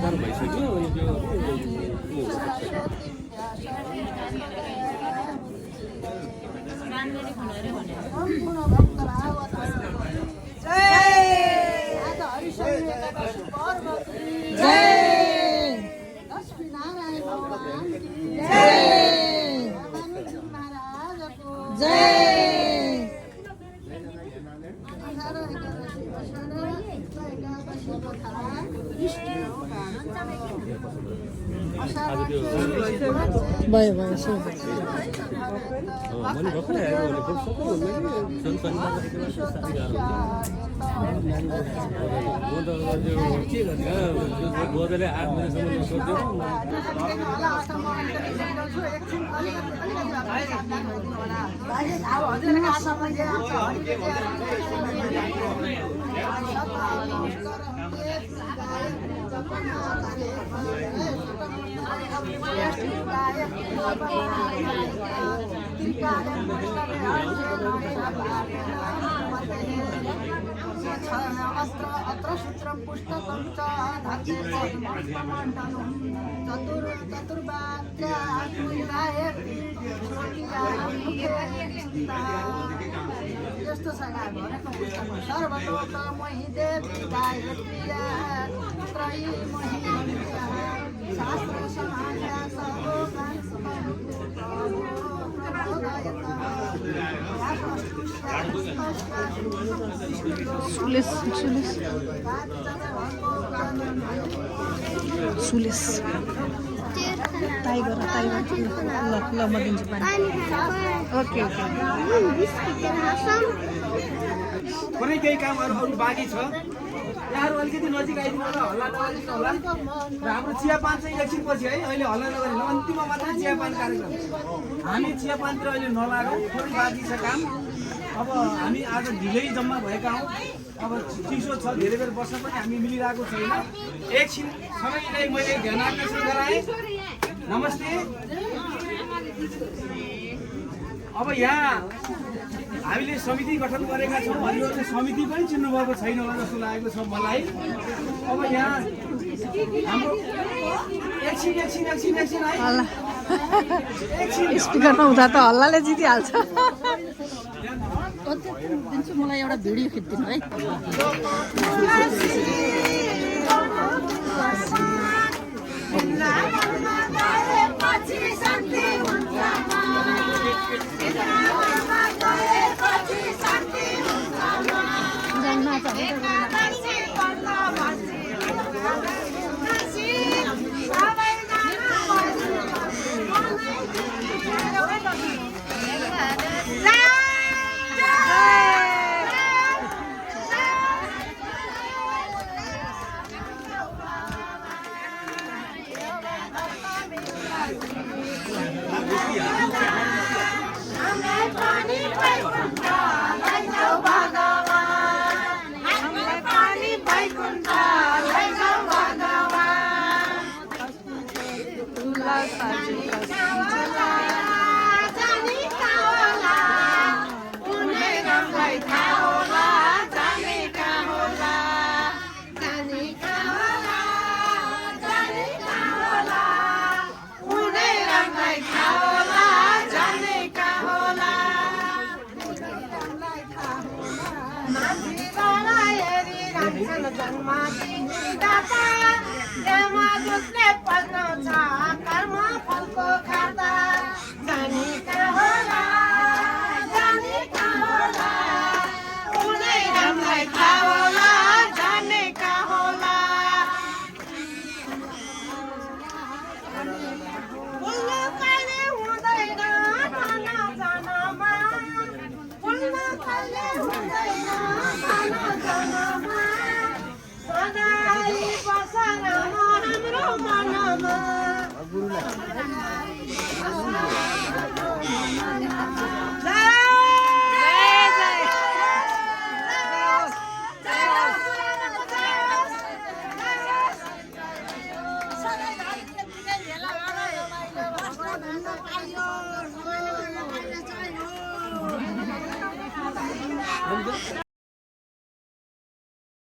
गाह्रो भइसक्यो अनि त्यो भयो भयो मैले भर्खरै आएको भने फेरि सबै भन्दा कि जनसङ्ख्या साह्रै गाह्रो हुन्छ म त त्यो के गर्ने बजारले 8 महिनासम्म सोध्दैन अत्र सूत्रं पुस्तकं च यस्तो छ भनेको सर्वतोक मही देवी गायत्रीया त्रयी मही शास्त्र समाया sluice sluice sluice tiger tiger ल ल म दिन्छु पानी ओके ओके कुनै केही कामहरू अरू बाँकी छ यहाँहरू अलिकति नजिक आइदिनु होला हल्ला नगरिदिनु होला र हाम्रो चियापान चाहिँ एकछिनपछि है अहिले हल्ला नगरिनु अन्तिममा मात्रै चियापान कार्यक्रम हामी चियापानतिर अहिले नलागौँ थोरै बाँकी छ काम अब हामी आज ढिलै जम्मा भएका हौँ अब चिसो छ धेरै बेर बस्न पनि हामी मिलिरहेको छैन एकछिन सबैलाई मैले ध्यान आकर्षण गराएँ नमस्ते अब यहाँ हामीले समिति गठन गरेका छौँ हजुरहरूले समिति पनि चिन्नुभएको छैन होला जस्तो लागेको छ मलाई अब यहाँ हाम्रो एकछिन है स्पिकर नहुँदा त हल्लाले जितिहाल्छ दिन्छु मलाई एउटा भिडियो खिचिदिनु है हाम्रो मनमा